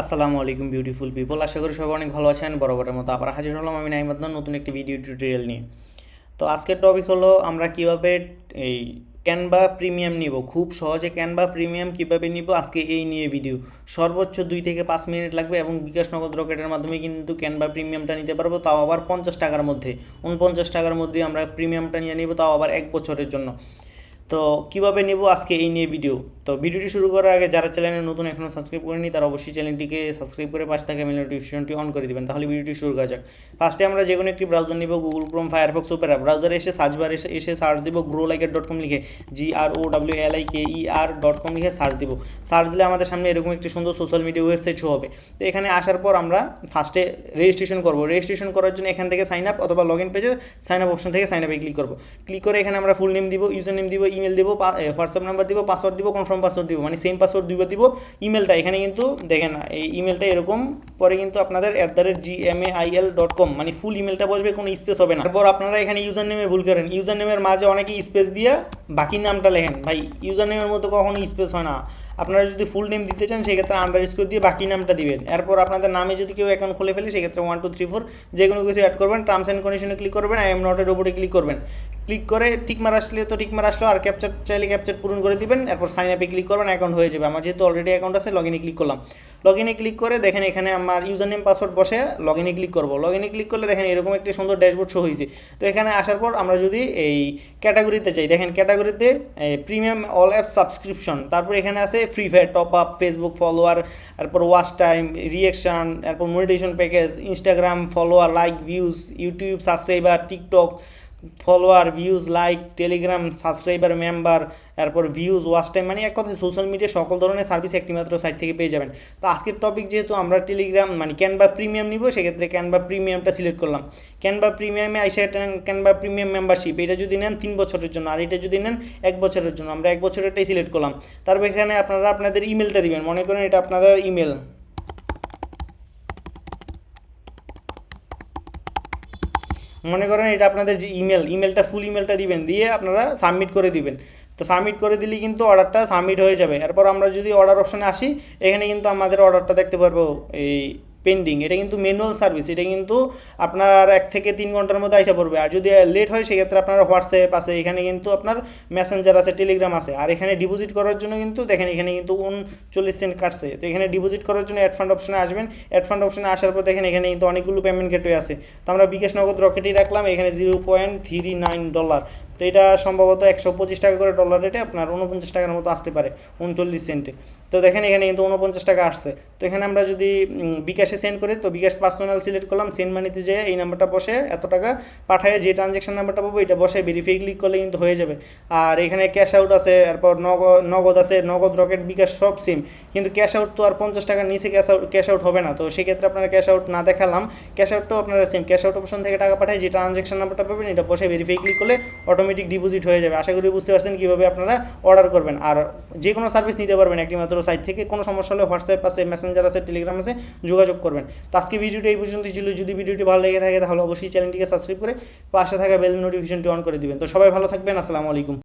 আসসালামু আলাইকুম beautiful people, আশা করি সবাই অনেক ভালো আছেন। বরাবরের মতো আবার হাজির হলাম আমি নাইম আদনান নতুন একটি ভিডিও টিউটোরিয়াল নিয়ে। তো আজকের টপিক হলো আমরা কিভাবে এই ক্যানভা প্রিমিয়াম নিব, খুব সহজে ক্যানভা প্রিমিয়াম কিভাবে নিব আজকে এই নিয়ে ভিডিও। সর্বোচ্চ 2 থেকে 5 মিনিট লাগবে এবং বিকাশ নগদ রকেটের মাধ্যমে কিন্তু ক্যানভা প্রিমিয়ামটা নিতে পারবো, তাও আবার 50 টাকার মধ্যে। 49 টাকার মধ্যে আমরা প্রিমিয়ামটা নিয়ে নিব, তাও আবার 1 বছরের জন্য। তো কিভাবে নেব আজকে এই নিয়ে ভিডিও। তো ভিডিওটি শুরু করার আগে যারা চ্যানেলে নতুন এখনও সাবস্ক্রাইব করেনি তারা অবশ্যই চ্যানেলটিকে সাবস্ক্রাইব করে পাশে থাকা বেল নোটিফিকেশনটি অন করে দিবেন, তাহলে ভিডিওটি শুরু করা যাক। ফার্স্টে আমরা যে কোনো একটি ব্রাউজার নিব, গুগল ক্রোম, ফায়ারফক্স, ওপেরা। ব্রাউজারে এসে সার্চ বারে এসে সার্চ দিব growliker.com লিখে, growliker.com লিখে সার্চ দিব। সার্চ দিলে আমাদের সামনে এরকম একটি সুন্দর সোশ্যাল মিডিয়া ওয়েবসাইট শো হবে। তো এখানে আসার পর আমরা ফার্স্টে রেজিস্ট্রেশন করব। রেজিস্ট্রেশন করার জন্য এখান থেকে সাইন আপ অথবা লগ ইন পেজের সাইন আপ অপশন থেকে সাইন আপে ক্লিক করব। ক্লিক করে এখানে আমরা ফুল নেম দিব, ইউজার নেম দিব, ইমেল দিব, হোয়াটসঅ্যাপ নাম্বার দিব, পাসওয়ার্ড দিব, কনফার্ম পাসওয়ার্ড দিব, মানে সেম পাসওয়ার্ড দুইবার দিব। ইমেলটা এখানে কিন্তু দেখেন না, এই ইমেলটা এরকম পরে কিন্তু আপনাদের @gmail.com মানে ফুল ইমেলটা বসবে, কোনো স্পেস হবে না। তারপর আপনারা এখানে ইউজার নেমে ভুল করেন, ইউজার নেমের মাঝে অনেকেই স্পেস দিয়ে বাকি নামটা লেখেন। ভাই ইউজার নেমের মতো কখনো স্পেস হয় না। আপনারা যদি ফুল নেম দিতে চান সেক্ষেত্রে আন্ডারস্কোর দিয়ে বাকি নামটা দিবেন। এরপর আপনাদের নামে যদি কেউ অ্যাকাউন্ট খুলে ফেলে সেক্ষেত্রে 1 2 3 4 যে কোনো কিছু অ্যাড করবেন। টার্মস অ্যান্ড কন্ডিশনে ক্লিক করবেন, আই এম নটের উপরে ক্লিক করবেন। ক্লিক করে টিকমার আসলে তো টিকমার আসলো, আর ক্যাপচার চাইলে ক্যাপচার পূরণ করে দিবেন। এরপর সাইন আপে ক্লিক করবেন, অ্যাকাউন্ট হয়ে যাবে। আমার যেহেতু অলরেডি অ্যাকাউন্ট আছে, লগ ইনে ক্লিক করলাম। লগ ইনে ক্লিক করে দেখেন এখানে আমার ইউজার নেম পাসওয়ার্ড বসে লগ ইনে ক্লিক করবো। লগ ইনে ক্লিক করলে দেখেন এরকম একটি সুন্দর ড্যাশবোর্ড শো হয়েছে। তো এখানে আসার পর আমরা যদি এই ক্যাটাগরিতে চাই, দেখেন ক্যাটাগরিতে প্রিমিয়াম অল অ্যাপ সাবস্ক্রিপশন, তারপর এখানে আছে Free Fire top up, Facebook follower, তারপর ওয়াচ টাইম, রিয়েকশান, তারপর monetisation package, Instagram follower, like, views, YouTube subscriber, TikTok follower, views, like, Telegram subscriber, member, তারপর ভিউজ, ওয়াচ টাইম, মানে এক কথায় social media সকল ধরনের সার্ভিস একটিমাত্র সাইট থেকে পেয়ে যাবেন। তো আজকের টপিক যেহেতু আমরা টেলিগ্রাম মানে ক্যানভা প্রিমিয়াম নিব, সেক্ষেত্রে ক্যানভা প্রিমিয়ামটা সিলেক্ট করলাম। ক্যানভা প্রিমিয়ামে আইসা ক্যানভা প্রিমিয়াম মেম্বারশিপ, এটা যদি নেন 3 বছরের জন্য, আর এটা যদি নেন 1 বছরের জন্য। আমরা 1 বছরেরটাই সিলেক্ট করলাম। তারপর এখানে আপনারা আপনাদের ইমেলটা দিবেন, মনে করেন এটা আপনাদের ইমেল। মনে করেন এটা আপনাদের যে ইমেলটা ফুল ইমেলটা দিবেন, দিয়ে আপনারা সাবমিট করে দিবেন। তো সাবমিট করে দিলেই কিন্তু অর্ডারটা সাবমিট হয়ে যাবে। এরপর আমরা যদি অর্ডার অপশানে আসি, এখানে কিন্তু আমাদের অর্ডারটা দেখতে পারবো এই পেন্ডিং। এটা কিন্তু ম্যানুয়াল সার্ভিস, এটা কিন্তু আপনার 1 থেকে 3 ঘন্টার মধ্যে আইসা পড়বে। আর যদি লেট হয় সেক্ষেত্রে আপনার হোয়াটসঅ্যাপ আছে, এখানে কিন্তু আপনার মেসেঞ্জার আছে, টেলিগ্রাম আছে। আর এখানে ডিপোজিট করার জন্য কিন্তু দেখেন এখানে কিন্তু 39 সেন্ট কাটছে। তো এখানে ডিপোজিট করার জন্য অ্যাড ফান্ড অপশনে আসবেন। অ্যাড ফান্ড অপশনে আসার পর দেখেন এখানে কিন্তু অনেকগুলো পেমেন্ট গেটওয়ে আছে। তো আমরা বিকাশ নগদ রকেটই রাখলাম, এখানে $0.39। তো এটা সম্ভবত 125 টাকা করে ডলার রেটে আপনার 49 টাকার মতো আসতে পারে, 39 সেন্টে। তো দেখেন এখানে কিন্তু 49 টাকা আসছে। তো এখানে আমরা যদি বিকাশে সেন্ড করি, তো বিকাশ পার্সোনাল সিলেক্ট করলাম, সেন্ড মানিতে যেয়ে এই নাম্বারটা বসে এত টাকা পাঠায়, যে ট্রানজ্যাকশন নাম্বারটা পাবো এটা বসে ভেরিফাই ক্লিক করলে কিন্তু হয়ে যাবে। আর এখানে ক্যাশ আউট আছে, এরপর নগদ আছে, নগদ, রকেট, বিকাশ সব সিম। কিন্তু ক্যাশ আউট তো আর 50 টাকার নিচে ক্যাশ আউট হবে না। তো সেক্ষেত্রে আপনারা ক্যাশ আউট না দেখালাম, ক্যাশ আউটটাও আপনারা সেম ক্যাশ আউট অপশন থেকে টাকা পাঠায়, যে ট্রানজ্যাকশন নাম্বারটা পাবেন এটা বসে ভেরিফাই ক্লিক করলে অটোমেটিক ডিপোজিট হয়ে যাবে। আশা করি বুঝতে পারছেন কীভাবে আপনারা অর্ডার করবেন। আর যে কোনো সার্ভিস নিতে পারবেন একটি মাত্র সাইট থেকে। কোনো সমস্যা হলে হোয়াটসঅ্যাপ আছে, মেসেঞ্জার আছে, টেলিগ্রাম আছে, যোগাযোগ করবেন। তো আজকে ভিডিওটি এই পর্যন্তই ছিল। যদি ভিডিওটি ভালো লেগে থাকে তাহলে অবশ্যই চ্যানেলটিকে সাবস্ক্রাইব করে পাশে থাকা বেল নোটিফিকেশনটি অন করে দিবেন। তো সবাই ভালো থাকবেন, আসসালামু আলাইকুম।